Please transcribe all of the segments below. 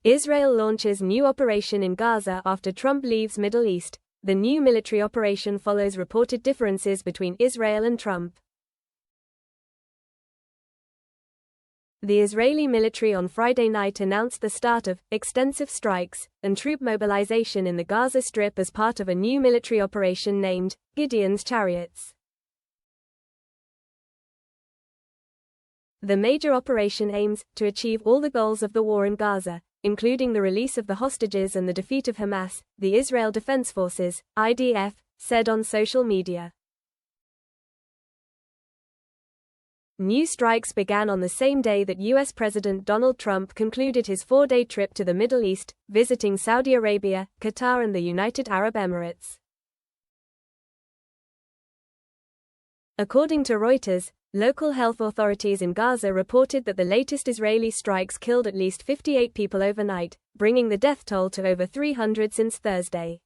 Israel launches new operation in Gaza after Trump leaves Middle East. The new military operation follows reported differences between Israel and Trump. The Israeli military on Friday night announced the start of extensive strikes and troop mobilization in the Gaza Strip as part of a new military operation named Gideon's Chariots. The major operation aims to achieve all the goals of the war in Gaza, including the release of the hostages and the defeat of Hamas, the Israel Defense Forces, IDF, said on social media. New strikes began on the same day that U.S. President Donald Trump concluded his 4-day trip to the Middle East, visiting Saudi Arabia, Qatar and the United Arab Emirates. According to Reuters, local health authorities in Gaza reported that the latest Israeli strikes killed at least 58 people overnight, bringing the death toll to over 300 since Thursday.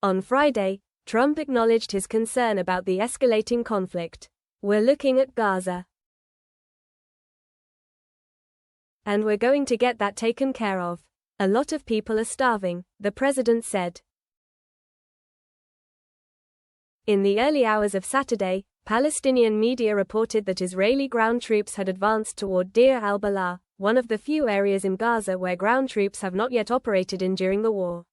On Friday, Trump acknowledged his concern about the escalating conflict. "We're looking at Gaza. And we're going to get that taken care of. A lot of people are starving," the president said. In the early hours of Saturday, Palestinian media reported that Israeli ground troops had advanced toward Deir al-Balah, one of the few areas in Gaza where ground troops have not yet operated in during the war.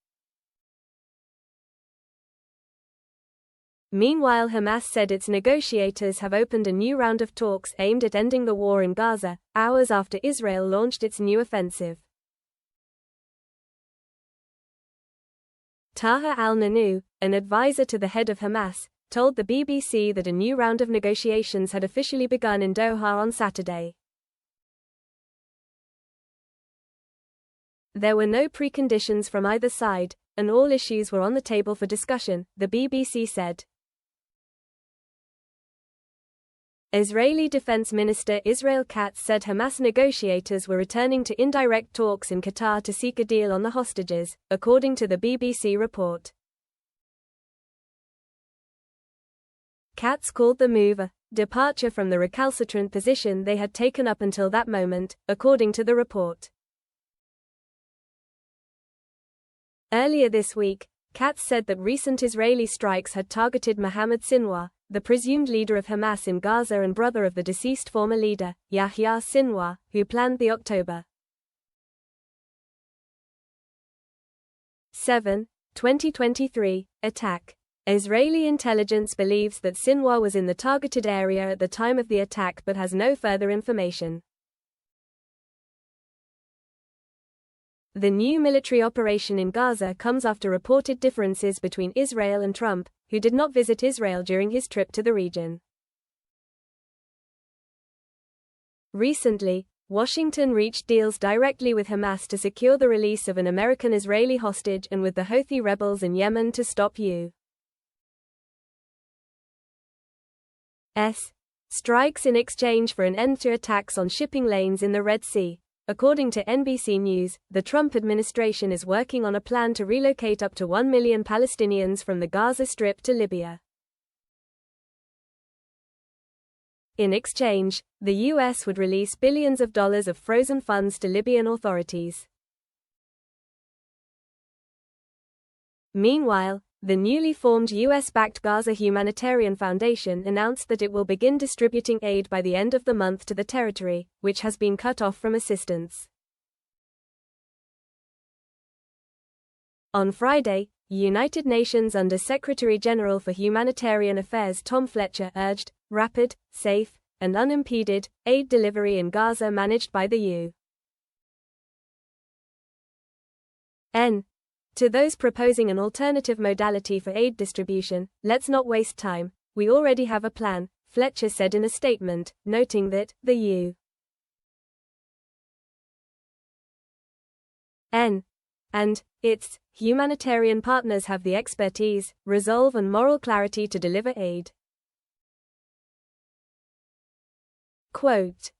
Meanwhile, Hamas said its negotiators have opened a new round of talks aimed at ending the war in Gaza, hours after Israel launched its new offensive. Taha al-Nanu, an advisor to the head of Hamas, told the BBC that a new round of negotiations had officially begun in Doha on Saturday. There were no preconditions from either side, and all issues were on the table for discussion, the BBC said. Israeli Defense Minister Israel Katz said Hamas negotiators were returning to indirect talks in Qatar to seek a deal on the hostages, according to the BBC report. Katz called the move a departure from the recalcitrant position they had taken up until that moment, according to the report. Earlier this week, Katz said that recent Israeli strikes had targeted Mohammed Sinwar, the presumed leader of Hamas in Gaza and brother of the deceased former leader, Yahya Sinwar, who planned the October 7, 2023, attack. Israeli intelligence believes that Sinwar was in the targeted area at the time of the attack but has no further information. The new military operation in Gaza comes after reported differences between Israel and Trump, who did not visit Israel during his trip to the region. Recently, Washington reached deals directly with Hamas to secure the release of an American-Israeli hostage and with the Houthi rebels in Yemen to stop U.S. strikes in exchange for an end to attacks on shipping lanes in the Red Sea. According to NBC News, the Trump administration is working on a plan to relocate up to 1 million Palestinians from the Gaza Strip to Libya. In exchange, the U.S. would release billions of dollars of frozen funds to Libyan authorities. Meanwhile, the newly formed U.S.-backed Gaza Humanitarian Foundation announced that it will begin distributing aid by the end of the month to the territory, which has been cut off from assistance. On Friday, United Nations Under-Secretary-General for Humanitarian Affairs Tom Fletcher urged rapid, safe, and unimpeded aid delivery in Gaza managed by the UN. To those proposing an alternative modality for aid distribution, let's not waste time, we already have a plan, Fletcher said in a statement, noting that the UN and its humanitarian partners have the expertise, resolve and moral clarity to deliver aid. Quote,